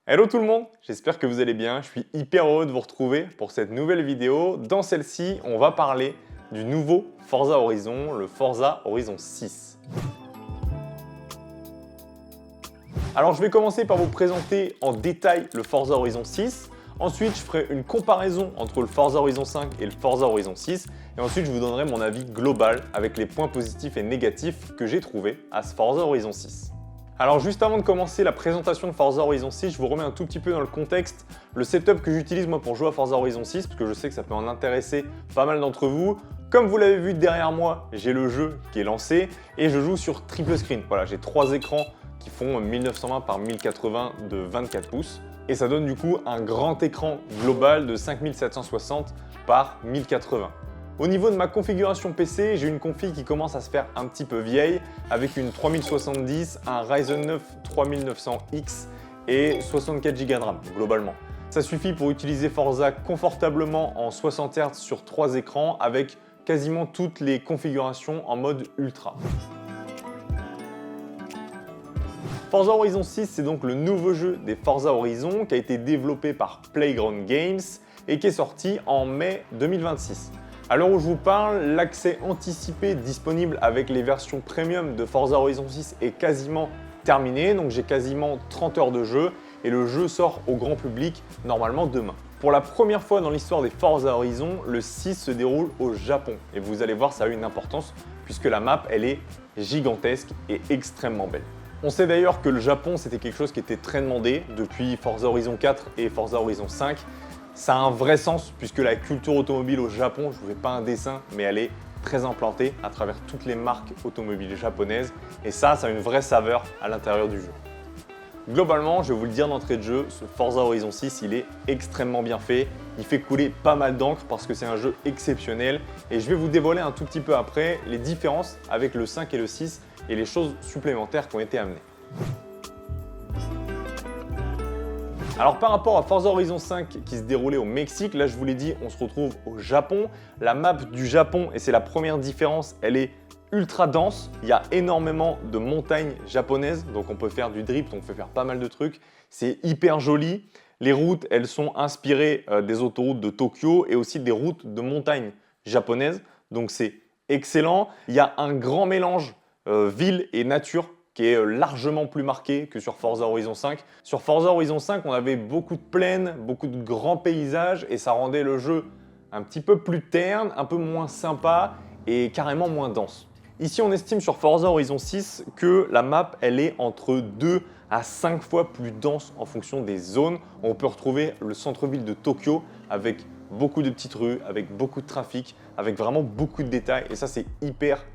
Hello tout le monde, j'espère que vous allez bien. Je suis hyper heureux de vous retrouver pour cette nouvelle vidéo. Dans celle-ci, on va parler du nouveau Forza Horizon, le Forza Horizon 6. Alors je vais commencer par vous présenter en détail le Forza Horizon 6. Ensuite, je ferai une comparaison entre le Forza Horizon 5 et le Forza Horizon 6. Et ensuite, je vous donnerai mon avis global avec les points positifs et négatifs que j'ai trouvés à ce Forza Horizon 6. Alors juste avant de commencer la présentation de Forza Horizon 6, je vous remets un tout petit peu dans le contexte le setup que j'utilise moi pour jouer à Forza Horizon 6 parce que je sais que ça peut en intéresser pas mal d'entre vous. Comme vous l'avez vu derrière moi, j'ai le jeu qui est lancé et je joue sur triple screen. Voilà, j'ai 3 écrans qui font 1920 par 1080 de 24 pouces et ça donne du coup un grand écran global de 5760 par 1080. Au niveau de ma configuration PC, j'ai une config qui commence à se faire un petit peu vieille avec une 3070, un Ryzen 9 3900X et 64 Go de RAM globalement. Ça suffit pour utiliser Forza confortablement en 60 Hz sur 3 écrans avec quasiment toutes les configurations en mode ultra. Forza Horizon 6, c'est donc le nouveau jeu des Forza Horizon qui a été développé par Playground Games et qui est sorti en mai 2026. À l'heure où je vous parle, l'accès anticipé disponible avec les versions premium de Forza Horizon 6 est quasiment terminé, donc j'ai quasiment 30 heures de jeu et le jeu sort au grand public normalement demain. Pour la première fois dans l'histoire des Forza Horizon, le 6 se déroule au Japon et vous allez voir ça a une importance puisque la map elle est gigantesque et extrêmement belle. On sait d'ailleurs que le Japon c'était quelque chose qui était très demandé depuis Forza Horizon 4 et Forza Horizon 5. Ça a un vrai sens puisque la culture automobile au Japon, je ne vous fais pas un dessin, mais elle est très implantée à travers toutes les marques automobiles japonaises et ça a une vraie saveur à l'intérieur du jeu. Globalement, je vais vous le dire d'entrée de jeu, ce Forza Horizon 6, il est extrêmement bien fait. Il fait couler pas mal d'encre parce que c'est un jeu exceptionnel et je vais vous dévoiler un tout petit peu après les différences avec le 5 et le 6 et les choses supplémentaires qui ont été amenées. Alors par rapport à Forza Horizon 5 qui se déroulait au Mexique, là je vous l'ai dit, on se retrouve au Japon. La map du Japon, et c'est la première différence, elle est ultra dense. Il y a énormément de montagnes japonaises, donc on peut faire du drift, on peut faire pas mal de trucs. C'est hyper joli. Les routes, elles sont inspirées des autoroutes de Tokyo et aussi des routes de montagnes japonaises, donc c'est excellent. Il y a un grand mélange ville et nature qui est largement plus marqué que sur Forza Horizon 5. Sur Forza Horizon 5, on avait beaucoup de plaines, beaucoup de grands paysages et ça rendait le jeu un petit peu plus terne, un peu moins sympa et carrément moins dense. Ici, on estime sur Forza Horizon 6 que la map, elle est entre 2 à 5 fois plus dense en fonction des zones. On peut retrouver le centre-ville de Tokyo avec beaucoup de petites rues, avec beaucoup de trafic, avec vraiment beaucoup de détails et ça, c'est hyper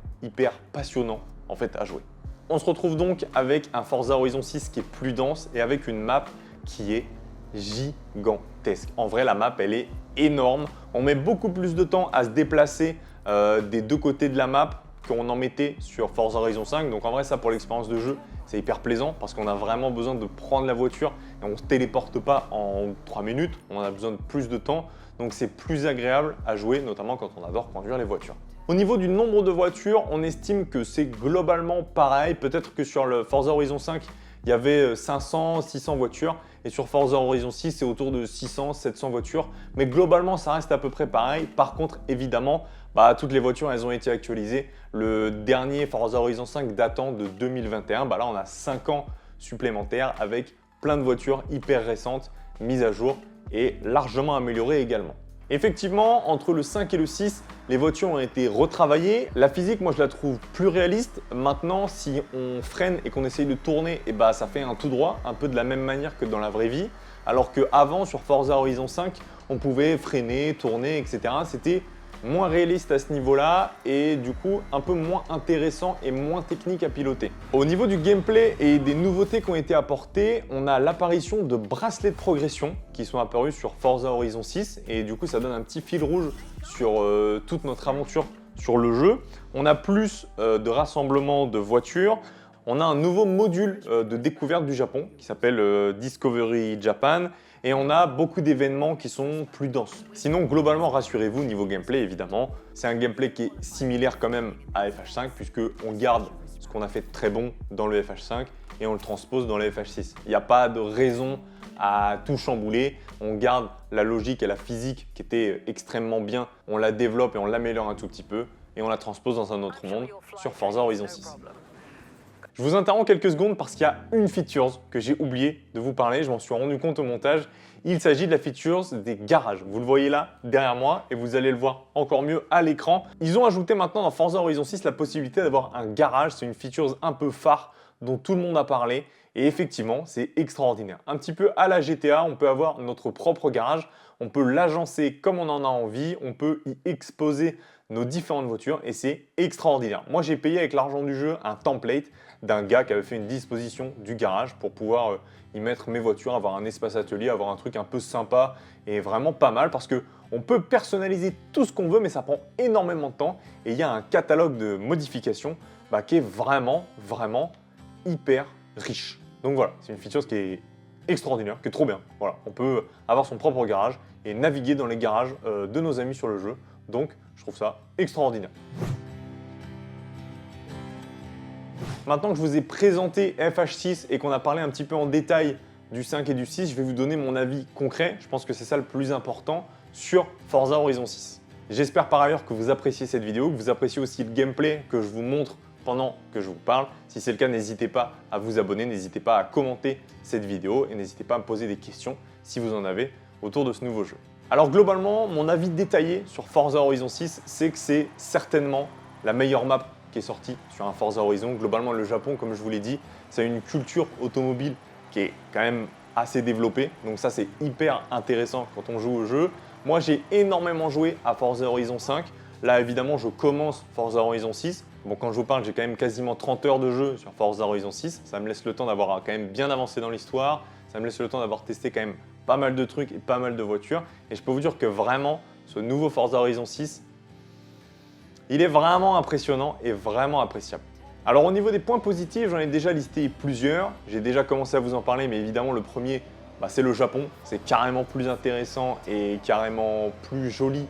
passionnant en fait à jouer. On se retrouve donc avec un Forza Horizon 6 qui est plus dense et avec une map qui est gigantesque. En vrai, la map, elle est énorme. On met beaucoup plus de temps à se déplacer des deux côtés de la map qu'on en mettait sur Forza Horizon 5. Donc en vrai, ça pour l'expérience de jeu, c'est hyper plaisant parce qu'on a vraiment besoin de prendre la voiture et on ne se téléporte pas en 3 minutes. On a besoin de plus de temps. Donc c'est plus agréable à jouer, notamment quand on adore conduire les voitures. Au niveau du nombre de voitures, on estime que c'est globalement pareil. Peut-être que sur le Forza Horizon 5, il y avait 500, 600 voitures. Et sur Forza Horizon 6, c'est autour de 600, 700 voitures. Mais globalement, ça reste à peu près pareil. Par contre, évidemment, toutes les voitures, elles ont été actualisées. Le dernier Forza Horizon 5 datant de 2021. Là, on a 5 ans supplémentaires avec plein de voitures hyper récentes, mises à jour et largement améliorées également. Effectivement, entre le 5 et le 6, les voitures ont été retravaillées. La physique, moi, je la trouve plus réaliste. Maintenant, si on freine et qu'on essaye de tourner, ça fait un tout droit, un peu de la même manière que dans la vraie vie. Alors qu'avant, sur Forza Horizon 5, on pouvait freiner, tourner, etc. C'était moins réaliste à ce niveau-là et du coup un peu moins intéressant et moins technique à piloter. Au niveau du gameplay et des nouveautés qui ont été apportées, on a l'apparition de bracelets de progression qui sont apparus sur Forza Horizon 6 et du coup ça donne un petit fil rouge sur toute notre aventure sur le jeu. On a plus de rassemblement de voitures. On a un nouveau module de découverte du Japon qui s'appelle Discovery Japan et on a beaucoup d'événements qui sont plus denses. Sinon, globalement, rassurez-vous, niveau gameplay, évidemment, c'est un gameplay qui est similaire quand même à FH5 puisqu'on garde ce qu'on a fait de très bon dans le FH5 et on le transpose dans le FH6. Il n'y a pas de raison à tout chambouler. On garde la logique et la physique qui était extrêmement bien, on la développe et on l'améliore un tout petit peu et on la transpose dans un autre monde sur Forza Horizon 6. Je vous interromps quelques secondes parce qu'il y a une feature que j'ai oublié de vous parler, je m'en suis rendu compte au montage. Il s'agit de la feature des garages. Vous le voyez là, derrière moi, et vous allez le voir encore mieux à l'écran. Ils ont ajouté maintenant dans Forza Horizon 6 la possibilité d'avoir un garage. C'est une feature un peu phare dont tout le monde a parlé. Et effectivement, c'est extraordinaire. Un petit peu à la GTA, on peut avoir notre propre garage. On peut l'agencer comme on en a envie. On peut y exposer nos différentes voitures et c'est extraordinaire. Moi, j'ai payé avec l'argent du jeu un template d'un gars qui avait fait une disposition du garage pour pouvoir y mettre mes voitures, avoir un espace atelier, avoir un truc un peu sympa et vraiment pas mal parce qu'on peut personnaliser tout ce qu'on veut mais ça prend énormément de temps et il y a un catalogue de modifications qui est vraiment hyper riche. Donc voilà, c'est une feature qui est extraordinaire, qui est trop bien. Voilà, on peut avoir son propre garage et naviguer dans les garages de nos amis sur le jeu. Donc, je trouve ça extraordinaire. Maintenant que je vous ai présenté FH6 et qu'on a parlé un petit peu en détail du 5 et du 6, je vais vous donner mon avis concret. Je pense que c'est ça le plus important sur Forza Horizon 6. J'espère par ailleurs que vous appréciez cette vidéo, que vous appréciez aussi le gameplay que je vous montre pendant que je vous parle. Si c'est le cas, n'hésitez pas à vous abonner, n'hésitez pas à commenter cette vidéo et n'hésitez pas à me poser des questions si vous en avez autour de ce nouveau jeu. Alors globalement, mon avis détaillé sur Forza Horizon 6, c'est que c'est certainement la meilleure map qui est sortie sur un Forza Horizon. Globalement, le Japon, comme je vous l'ai dit, c'est une culture automobile qui est quand même assez développée. Donc ça, c'est hyper intéressant quand on joue au jeu. Moi, j'ai énormément joué à Forza Horizon 5. Là, évidemment, je commence Forza Horizon 6. Bon, quand je vous parle, j'ai quand même quasiment 30 heures de jeu sur Forza Horizon 6. Ça me laisse le temps d'avoir quand même bien avancé dans l'histoire. Ça me laisse le temps d'avoir testé quand même pas mal de trucs et pas mal de voitures. Et je peux vous dire que vraiment, ce nouveau Forza Horizon 6, il est vraiment impressionnant et vraiment appréciable. Alors au niveau des points positifs, j'en ai déjà listé plusieurs. J'ai déjà commencé à vous en parler, mais évidemment le premier, c'est le Japon. C'est carrément plus intéressant et carrément plus joli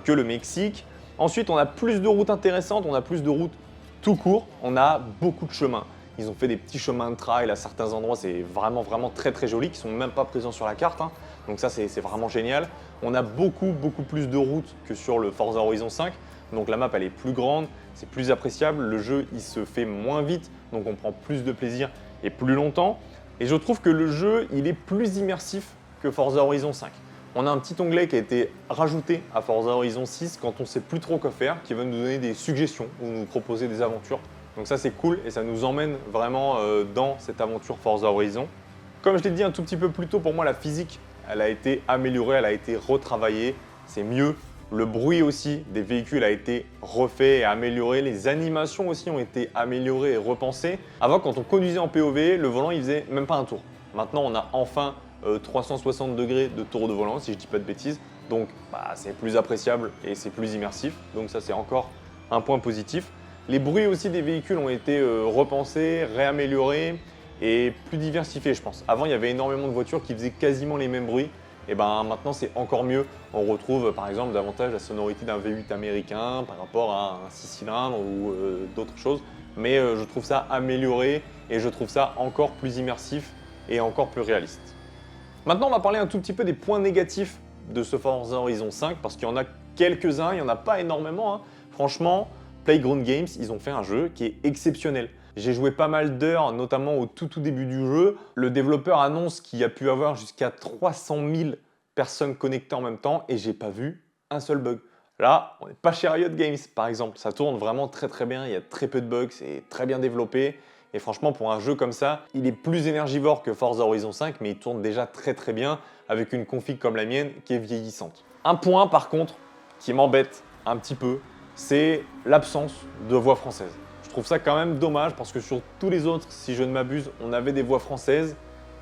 que le Mexique. Ensuite, on a plus de routes intéressantes, on a plus de routes tout court, on a beaucoup de chemins. Ils ont fait des petits chemins de trail à certains endroits, c'est vraiment très joli, qui sont même pas présents sur la carte. Donc ça, c'est vraiment génial. On a beaucoup plus de routes que sur le Forza Horizon 5. Donc la map, elle est plus grande, c'est plus appréciable. Le jeu, il se fait moins vite, donc on prend plus de plaisir et plus longtemps. Et je trouve que le jeu, il est plus immersif que Forza Horizon 5. On a un petit onglet qui a été rajouté à Forza Horizon 6 quand on ne sait plus trop quoi faire, qui va nous donner des suggestions ou nous proposer des aventures. Donc ça, c'est cool et ça nous emmène vraiment dans cette aventure Forza Horizon. Comme je l'ai dit un tout petit peu plus tôt, pour moi, la physique, elle a été améliorée, elle a été retravaillée. C'est mieux. Le bruit aussi des véhicules a été refait et amélioré. Les animations aussi ont été améliorées et repensées. Avant, quand on conduisait en POV, le volant, il faisait même pas un tour. Maintenant, on a enfin 360 degrés de tour de volant, si je dis pas de bêtises. Donc, c'est plus appréciable et c'est plus immersif. Donc ça, c'est encore un point positif. Les bruits aussi des véhicules ont été repensés, réaméliorés et plus diversifiés, je pense. Avant, il y avait énormément de voitures qui faisaient quasiment les mêmes bruits. Et maintenant, c'est encore mieux. On retrouve par exemple davantage la sonorité d'un V8 américain par rapport à un 6 cylindres ou d'autres choses. Mais je trouve ça amélioré et je trouve ça encore plus immersif et encore plus réaliste. Maintenant, on va parler un tout petit peu des points négatifs de ce Forza Horizon 5 parce qu'il y en a quelques-uns, il n'y en a pas énormément. Franchement, Playground Games, ils ont fait un jeu qui est exceptionnel. J'ai joué pas mal d'heures, notamment au tout début du jeu. Le développeur annonce qu'il y a pu avoir jusqu'à 300 000 personnes connectées en même temps et j'ai pas vu un seul bug. Là, on n'est pas chez Riot Games, par exemple. Ça tourne vraiment très bien, il y a très peu de bugs, c'est très bien développé. Et franchement, pour un jeu comme ça, il est plus énergivore que Forza Horizon 5, mais il tourne déjà très bien avec une config comme la mienne qui est vieillissante. Un point, par contre, qui m'embête un petit peu, c'est l'absence de voix française. Je trouve ça quand même dommage parce que sur tous les autres, si je ne m'abuse, on avait des voix françaises.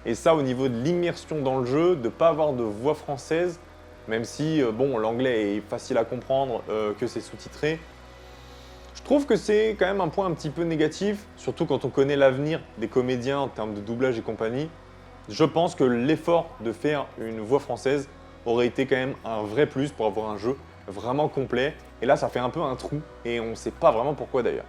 Et ça, au niveau de l'immersion dans le jeu, de ne pas avoir de voix française, même si l'anglais est facile à comprendre, que c'est sous-titré, je trouve que c'est quand même un point un petit peu négatif, surtout quand on connaît l'avenir des comédiens en termes de doublage et compagnie. Je pense que l'effort de faire une voix française aurait été quand même un vrai plus pour avoir un jeu vraiment complet. Et là, ça fait un peu un trou et on ne sait pas vraiment pourquoi d'ailleurs.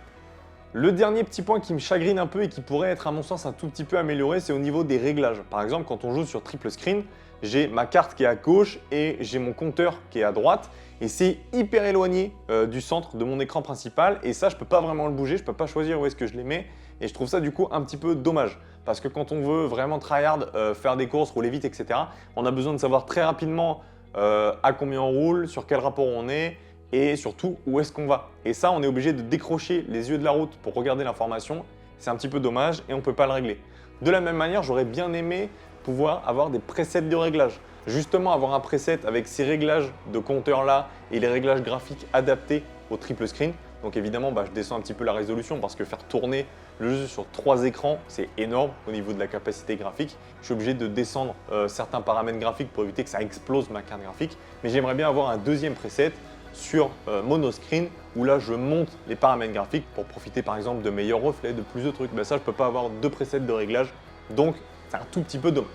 Le dernier petit point qui me chagrine un peu et qui pourrait être à mon sens un tout petit peu amélioré, c'est au niveau des réglages. Par exemple, quand on joue sur triple screen, j'ai ma carte qui est à gauche et j'ai mon compteur qui est à droite. Et c'est hyper éloigné du centre de mon écran principal. Et ça, je ne peux pas vraiment le bouger, je ne peux pas choisir où est-ce que je les mets. Et je trouve ça du coup un petit peu dommage. Parce que quand on veut vraiment tryhard, faire des courses, rouler vite, etc., on a besoin de savoir très rapidement à combien on roule, sur quel rapport on est et surtout où est-ce qu'on va. Et ça, on est obligé de décrocher les yeux de la route pour regarder l'information. C'est un petit peu dommage et on ne peut pas le régler. De la même manière, j'aurais bien aimé pouvoir avoir des presets de réglage. Justement, avoir un preset avec ces réglages de compteur là et les réglages graphiques adaptés au triple screen. Donc évidemment, je descends un petit peu la résolution parce que faire tourner le jeu sur 3 écrans, c'est énorme au niveau de la capacité graphique. Je suis obligé de descendre certains paramètres graphiques pour éviter que ça explose ma carte graphique. Mais j'aimerais bien avoir un deuxième preset sur monoscreen où là je monte les paramètres graphiques pour profiter par exemple de meilleurs reflets, de plus de trucs. Ça, je ne peux pas avoir 2 presets de réglage, donc c'est un tout petit peu dommage.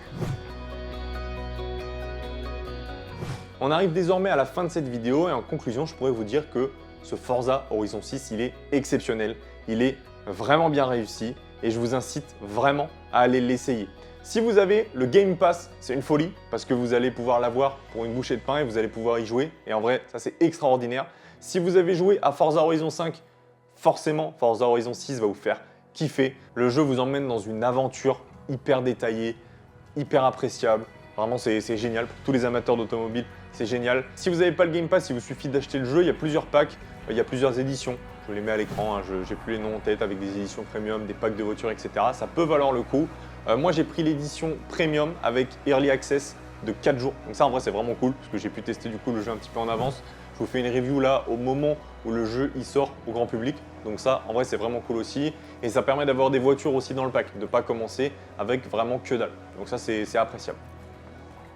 On arrive désormais à la fin de cette vidéo et en conclusion, je pourrais vous dire que ce Forza Horizon 6, il est exceptionnel, il est vraiment bien réussi et je vous incite vraiment à aller l'essayer. Si vous avez le Game Pass, c'est une folie parce que vous allez pouvoir l'avoir pour une bouchée de pain et vous allez pouvoir y jouer. Et en vrai, ça c'est extraordinaire. Si vous avez joué à Forza Horizon 5, forcément Forza Horizon 6 va vous faire kiffer. Le jeu vous emmène dans une aventure hyper détaillée, hyper appréciable. Vraiment, c'est génial. Pour tous les amateurs d'automobile, c'est génial. Si vous n'avez pas le Game Pass, il vous suffit d'acheter le jeu. Il y a plusieurs packs, il y a plusieurs éditions. Je les mets à l'écran, hein. Je n'ai plus les noms en tête avec des éditions premium, des packs de voitures, etc. Ça peut valoir le coup. Moi, j'ai pris l'édition premium avec Early Access de 4 jours. Donc ça, en vrai, c'est vraiment cool parce que j'ai pu tester du coup le jeu un petit peu en avance. Je vous fais une review là au moment où le jeu il sort au grand public. Donc ça, en vrai, c'est vraiment cool aussi. Et ça permet d'avoir des voitures aussi dans le pack, de ne pas commencer avec vraiment que dalle. Donc ça, c'est appréciable.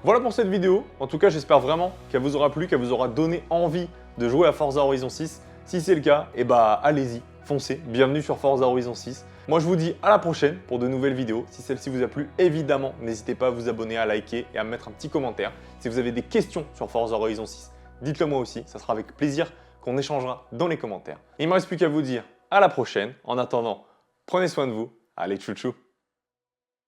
Voilà pour cette vidéo. En tout cas, j'espère vraiment qu'elle vous aura plu, qu'elle vous aura donné envie de jouer à Forza Horizon 6. Si c'est le cas, allez-y, foncez. Bienvenue sur Forza Horizon 6. Moi, je vous dis à la prochaine pour de nouvelles vidéos. Si celle-ci vous a plu, évidemment, n'hésitez pas à vous abonner, à liker et à me mettre un petit commentaire. Si vous avez des questions sur Forza Horizon 6, dites-le moi aussi. Ça sera avec plaisir qu'on échangera dans les commentaires. Il ne me reste plus qu'à vous dire à la prochaine. En attendant, prenez soin de vous. Allez, tchou tchou.